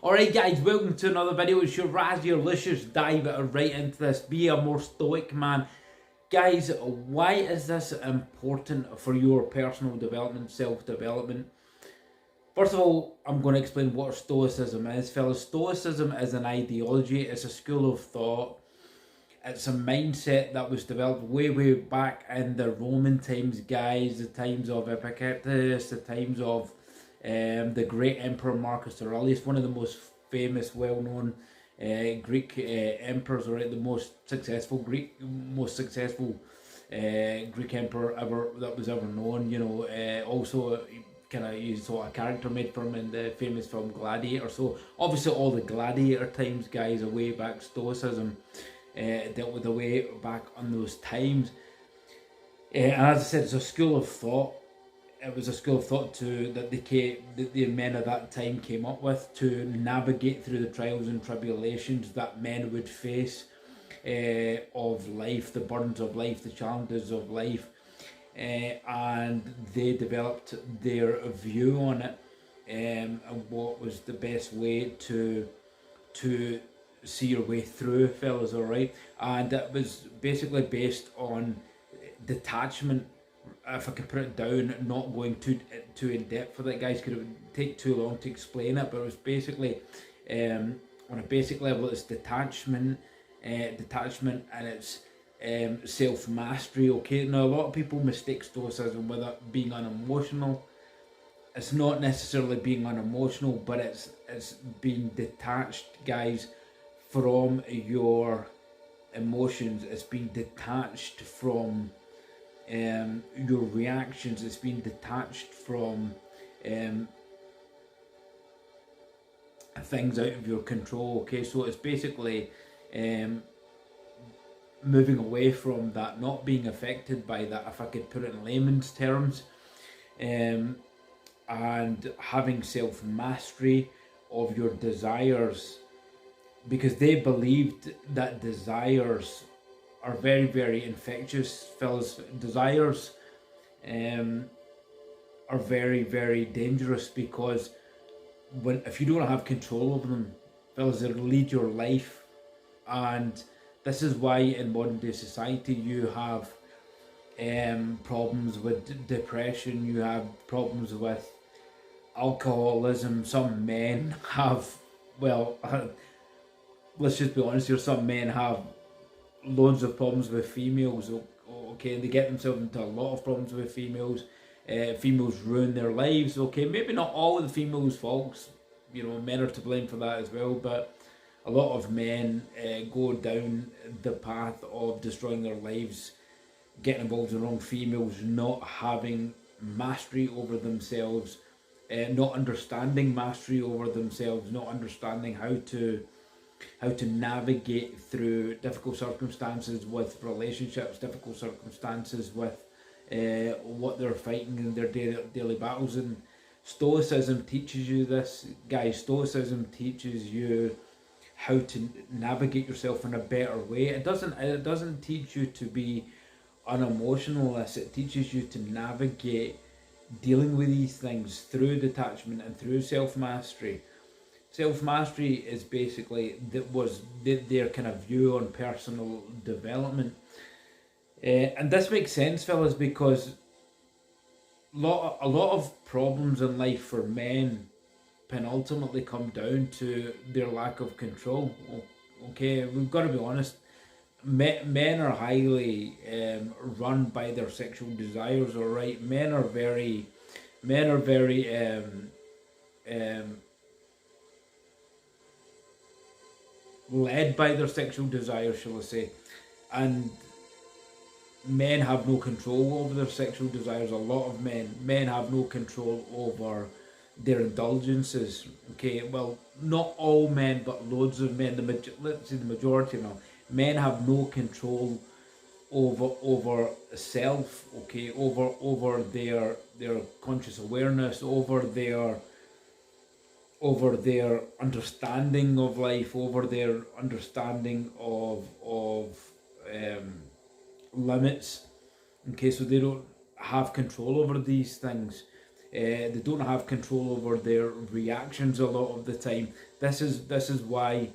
Alright guys, welcome to another video. It's your Raz here. Let's just dive right into this. Be a more stoic man. Guys, why is this important for your personal development, self-development? First of all, I'm going to explain what Stoicism is, fellas. Stoicism is an ideology, it's a school of thought. It's a mindset that was developed way back in the Roman times, guys. The times of Epictetus, the times of the great Emperor Marcus Aurelius, one of the most famous, well-known Greek emperors, or the most successful Greek emperor ever that was ever known. You know, also kind of you saw a character made from him in the famous film Gladiator. So obviously all the gladiator times, guys, are way back. Stoicism dealt with the way back on those times, and as I said, it's a school of thought. It was a school of thought that the men of that time came up with to navigate through the trials and tribulations that men would face of life, the burdens of life, the challenges of life, and they developed their view on it, and what was the best way to see your way through, fellas. All right, and it was basically based on detachment. If I could put it down, not going too in depth for that, guys, because it would take too long to explain it. But it was basically on a basic level, it's detachment, and it's self mastery. Okay, now a lot of people mistake stoicism with it being unemotional. It's not necessarily being unemotional, but it's being detached, guys, from your emotions. It's being detached from your reactions. It's being detached from things out of your control. Okay, so it's basically moving away from that, not being affected by that, if I could put it in layman's terms, and having self-mastery of your desires, because they believed that desires are very infectious, fellas. Desires are very dangerous, because if you don't have control over them, fellas, they'll lead your life. And this is why in modern day society you have problems with depression, you have problems with alcoholism. Some men have, well, let's just be honest here, some men have loads of problems with females. Okay, and they get themselves into a lot of problems with females. Females ruin their lives. Okay, maybe not all of the females' faults, you know, men are to blame for that as well, but a lot of men go down the path of destroying their lives, getting involved in the wrong females, not having mastery over themselves, not understanding mastery over themselves, not understanding how to navigate through difficult circumstances with relationships, difficult circumstances with what they're fighting in their daily battles. And Stoicism teaches you this, guys. Stoicism teaches you how to navigate yourself in a better way. It doesn't teach you to be unemotionalist. It teaches you to navigate dealing with these things through detachment and through self-mastery. Self-mastery is basically their kind of view on personal development, and this makes sense, fellas, because a lot of problems in life for men can ultimately come down to their lack of control. Okay, we've got to be honest. Men are highly run by their sexual desires. All right, men are very led by their sexual desires, shall I say, and men have no control over their sexual desires. A lot of men have no control over their indulgences. Okay, well, not all men, but loads of men. Let's say the majority now. Men have no control over self. Okay, over their conscious awareness, over their understanding of life, over their understanding of limits. Okay, so they don't have control over these things. They don't have control over their reactions a lot of the time. This is why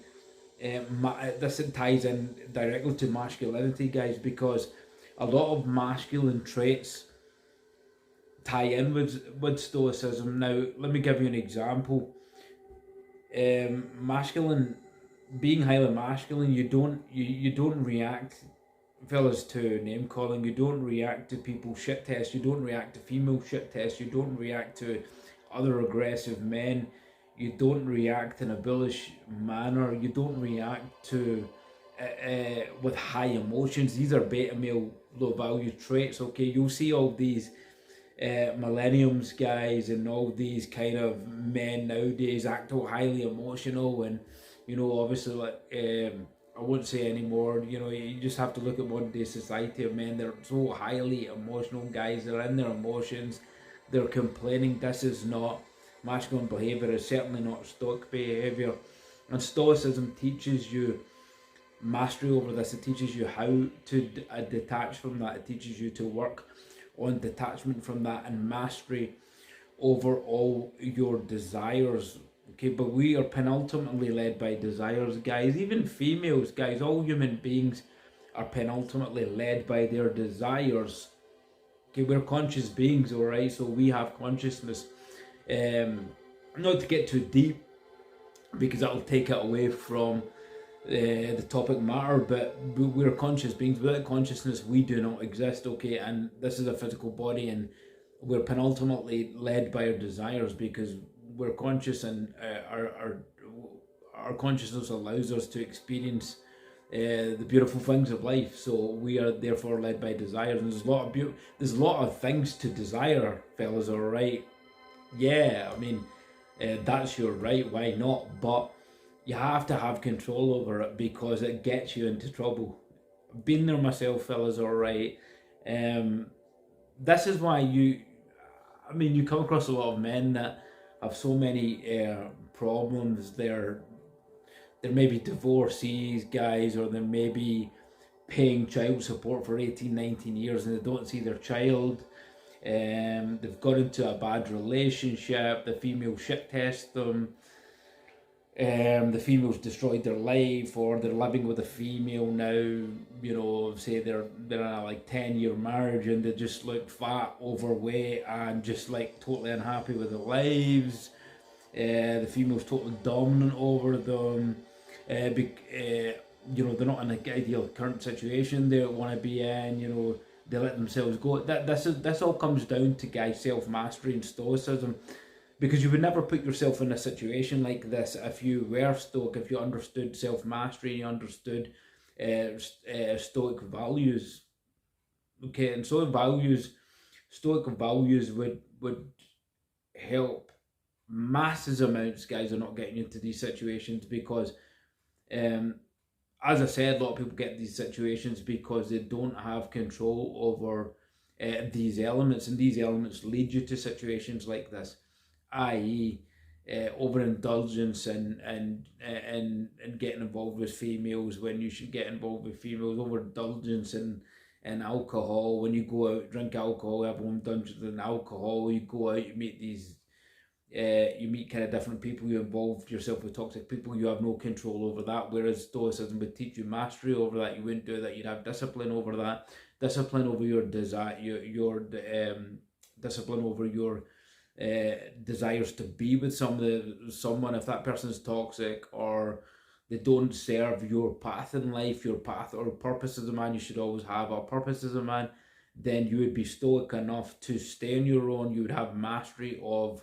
this ties in directly to masculinity, guys, because a lot of masculine traits tie in with stoicism. Now, let me give you an example. Masculine, being highly masculine, you don't react, fellas, to name calling. You don't react to people shit tests. You don't react to female shit tests. You don't react to other aggressive men. You don't react in a bullish manner. You don't react to with high emotions. These are beta male low value traits. Okay, you'll see all these millenniums guys and all these kind of men nowadays act all highly emotional, and obviously, like, I won't say anymore. You just have to look at modern day society of men. They're so highly emotional guys. They're in their emotions. They're complaining. This is not masculine behavior. It's certainly not stoic behavior. And stoicism teaches you mastery over this. It teaches you how to detach from that. It teaches you to work on detachment from that and mastery over all your desires. Okay, but we are penultimately led by desires, guys. Even females, guys, all human beings are penultimately led by their desires. Okay, we're conscious beings, all right, so we have consciousness. Not to get too deep, because that'll take it away from the topic matter, but we're conscious beings. Without consciousness, we do not exist. Okay, and this is a physical body, and we're penultimately led by our desires because we're conscious, and our consciousness allows us to experience the beautiful things of life. So we are therefore led by desires, and there's a lot of things to desire, fellas. All right, yeah, I mean, that's your right. Why not? But you have to have control over it because it gets you into trouble. I've been there myself, fellas. All right. This is why you come across a lot of men that have so many problems. They're maybe divorcees, guys, or they're maybe paying child support for 18, 19 years and they don't see their child. They've got into a bad relationship. The female shit tests them. The female's destroyed their life, or they're living with a female now. Say they're in a 10-year marriage and they just look fat, overweight, and just totally unhappy with their lives. The female's totally dominant over them. They're not in an ideal current situation they want to be in. They let themselves go. This all comes down to, guys, self mastery and stoicism. Because you would never put yourself in a situation like this if you were stoic, if you understood self-mastery, you understood stoic values. Okay, and stoic values would help masses amounts, guys, of not getting into these situations because, as I said, a lot of people get these situations because they don't have control over these elements, and these elements lead you to situations like this, i.e., overindulgence and getting involved with females when you should get involved with females, overindulgence in alcohol. When you go out, drink alcohol, everyone indulges in alcohol. You go out, you meet kind of different people, you involve yourself with toxic people, you have no control over that. Whereas stoicism would teach you mastery over that. You wouldn't do that. You'd have discipline over that, discipline over your desire, your discipline over your desires to be with someone. If that person's toxic or they don't serve your path in life, your path or purpose as a man, you should always have a purpose as a man. Then you would be stoic enough to stay on your own. You would have mastery of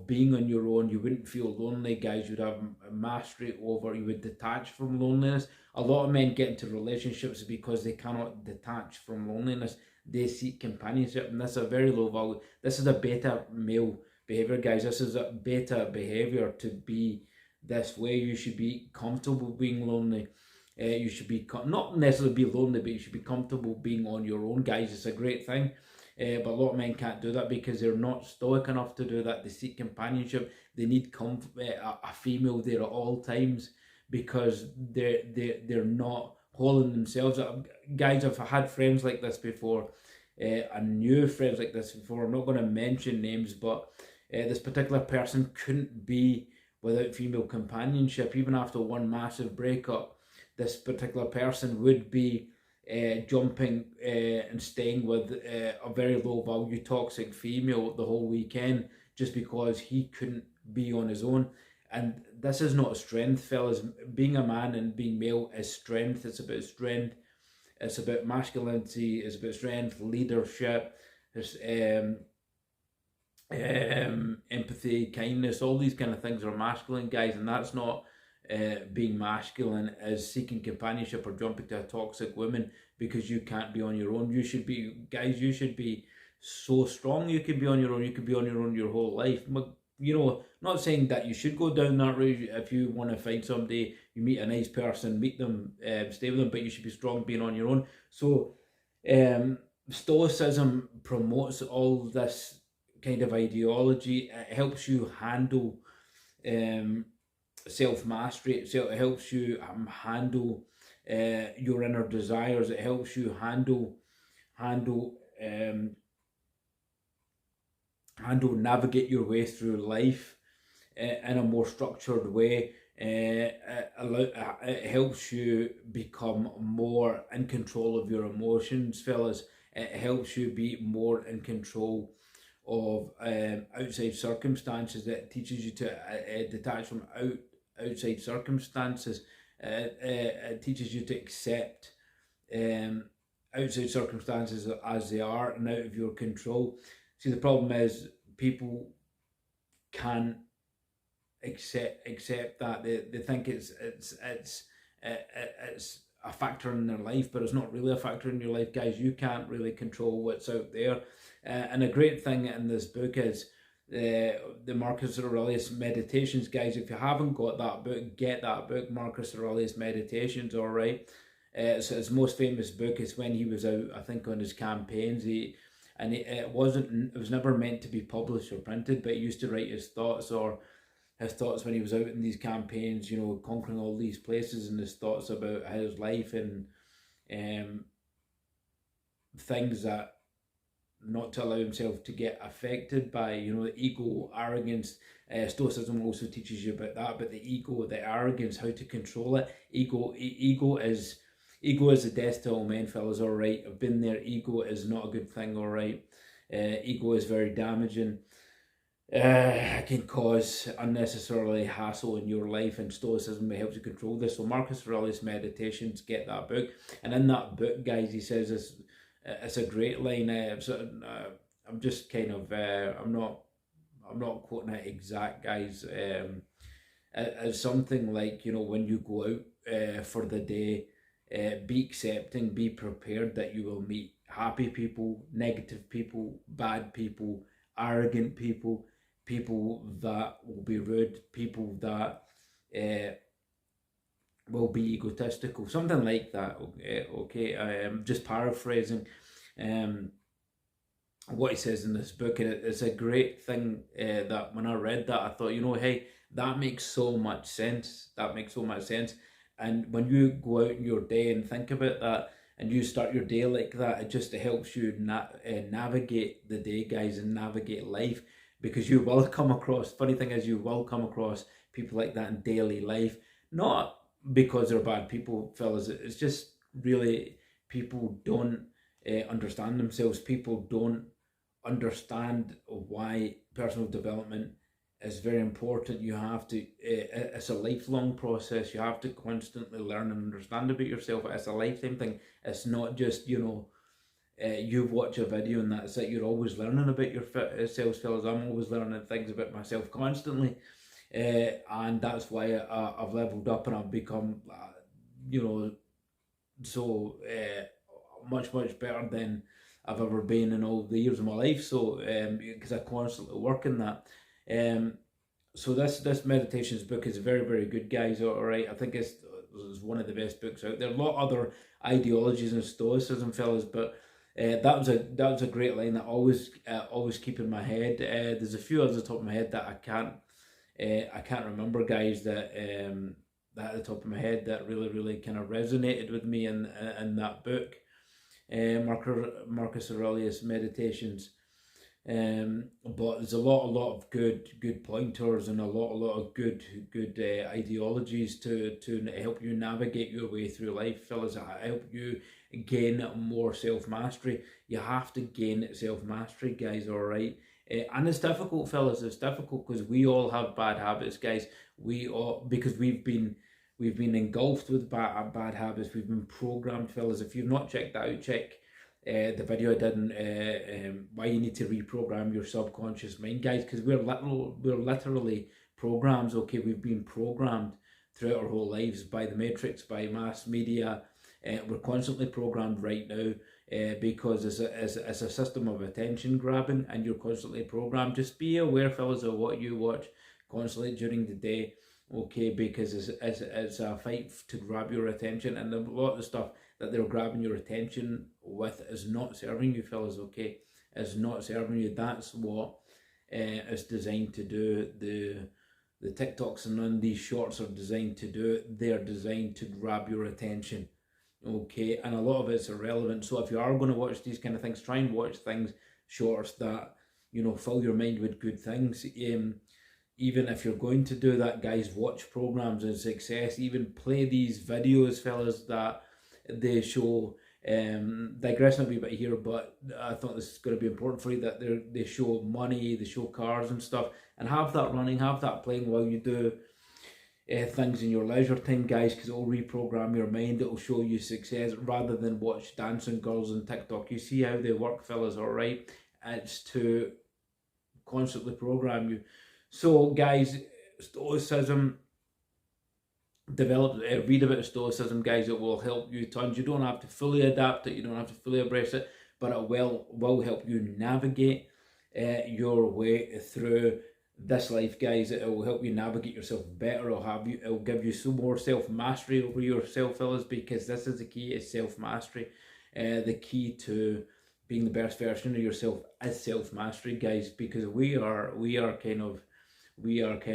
being on your own. You wouldn't feel lonely, guys. You'd have mastery over. You would detach from loneliness. A lot of men get into relationships because they cannot detach from loneliness. They seek companionship, and this is a very low value. This is a beta male behavior, guys. This is a beta behavior to be this way. You should be comfortable being lonely. You should be not necessarily be lonely, but you should be comfortable being on your own, guys. It's a great thing. But a lot of men can't do that because they're not stoic enough to do that. They seek companionship. They need a female there at all times because they're not holding themselves up. Guys, I've had friends like this before. I knew friends like this before. I'm not going to mention names, but this particular person couldn't be without female companionship. Even after one massive breakup, this particular person would be jumping and staying with a very low value toxic female the whole weekend just because he couldn't be on his own. And this is not strength, fellas. Being a man and being male is strength. It's about strength. It's about masculinity. It's about strength, leadership. There's empathy, kindness. All these kind of things are masculine, guys, and that's not being masculine as seeking companionship or jumping to a toxic woman because you can't be on your own. You should be, guys. You should be so strong. You can be on your own. You can be on your own your whole life. You know, not saying that you should go down that route. If you want to find somebody, you meet a nice person, meet them, stay with them, but you should be strong being on your own. So, Stoicism promotes all this kind of ideology. It helps you handle self mastery. It helps you handle your inner desires. It helps you handle navigate your way through life in a more structured way. It helps you become more in control of your emotions, fellas. It helps you be more in control of outside circumstances. It teaches you to detach from outside circumstances. It teaches you to accept outside circumstances as they are and out of your control. See, the problem is people can't accept that. They think it's a factor in their life, but it's not really a factor in your life, guys. You can't really control what's out there. And a great thing in this book is the Marcus Aurelius Meditations, guys. If you haven't got that book, get that book, Marcus Aurelius Meditations. All right. So his most famous book is when he was out, I think, on his campaigns. It was never meant to be published or printed, but he used to write his thoughts when he was out in these campaigns, you know, conquering all these places, and his thoughts about his life and things that not to allow himself to get affected by, you know, the ego, arrogance. Stoicism also teaches you about that, but the ego, the arrogance, how to control it. Ego is the death to all men, fellas. All right, I've been there. Ego is not a good thing. All right, ego is very damaging. It can cause unnecessarily hassle in your life, and Stoicism helps you control this. So Marcus Aurelius Meditations, get that book. And in that book, guys, he says this. It's a great line. I'm just kind of I'm not quoting it exact, guys. It's something like, you know, when you go out for the day, be accepting, be prepared that you will meet happy people, negative people, bad people, arrogant people, people that will be rude, people that will be egotistical, something like that. Okay. I'm just paraphrasing what he says in this book, and it's a great thing that when I read that, I thought, you know, hey, that makes so much sense. That makes so much sense. And when you go out in your day and think about that, and you start your day like that, it just helps you navigate the day, guys, and navigate life, because you will come across, funny thing is, you will come across people like that in daily life. Not because they're bad people, fellas. It's just really people don't understand themselves. People don't understand why personal development is very important. You have to, it's a lifelong process. You have to constantly learn and understand about yourself. It's a lifetime thing. It's not just, you know, you watch a video and that's it. You're always learning about yourselves, fellas. I'm always learning things about myself constantly. And that's why I've leveled up and I've become, you know, so much better than I've ever been in all the years of my life. So because I constantly work in that. So this meditations book is very good, guys. All right, I think it's one of the best books out there. A lot of other ideologies in Stoicism, fellas, but that was a great line that always keep in my head. There's a few others at the top of my head that I can't remember, guys, that at the top of my head that really kind of resonated with me in that book. Marcus Aurelius Meditations. But there's a lot of good pointers and a lot of good ideologies to help you navigate your way through life, fellas. Help you gain more self mastery. You have to gain self mastery, guys. All right, and it's difficult, fellas. It's difficult because we all have bad habits, guys. We all, because we've been engulfed with bad habits. We've been programmed, fellas. If you've not checked that out, check the video I did on why you need to reprogram your subconscious mind, guys, because we're literally programs. Okay, we've been programmed throughout our whole lives by the matrix, by mass media. We're constantly programmed right now because it's a system of attention grabbing, and you're constantly programmed. Just be aware, fellas, of what you watch constantly during the day. Okay, because it's a fight to grab your attention, and a lot of the stuff that they're grabbing your attention with is not serving you, fellas. Okay, is not serving you. That's what it's designed to do. The TikToks and none of these shorts are designed to do it. They're designed to grab your attention. Okay, and a lot of it's irrelevant. So if you are going to watch these kind of things, try and watch things, shorts that, you know, fill your mind with good things. Even if you're going to do that, guys, watch programs of success. Even play these videos, fellas, that they show. Digressing a wee bit here, but I thought this is going to be important for you, that they show money, they show cars and stuff, and have that running, have that playing while you do things in your leisure time, guys, because it'll reprogram your mind. It'll show you success rather than watch dancing girls on TikTok. You see how they work, fellas, all right? It's to constantly program you. So, guys, Stoicism, read about Stoicism, guys. It will help you tons. You don't have to fully adapt it, you don't have to fully embrace it, but it will help you navigate your way through this life, guys. It will help you navigate yourself better. It'll give you some more self-mastery over yourself, fellas, because this is the key, is self-mastery. The key to being the best version of yourself is self-mastery, guys, because we are kind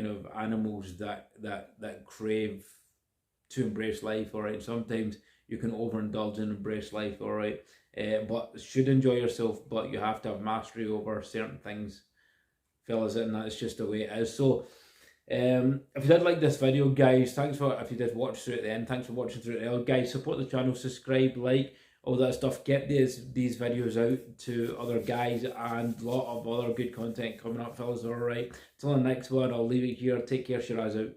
of animals that crave to embrace life. All right, sometimes you can overindulge and embrace life. All right, but should enjoy yourself, but you have to have mastery over certain things, fellas, and that's just the way it is. So if you did like this video, guys, if you did watch through it, then thanks for watching through it. Guys, support the channel, subscribe, like, all that stuff. Get these videos out to other guys, and a lot of other good content coming up, fellas. All right, till the next one, I'll leave it here. Take care. Shiraz out.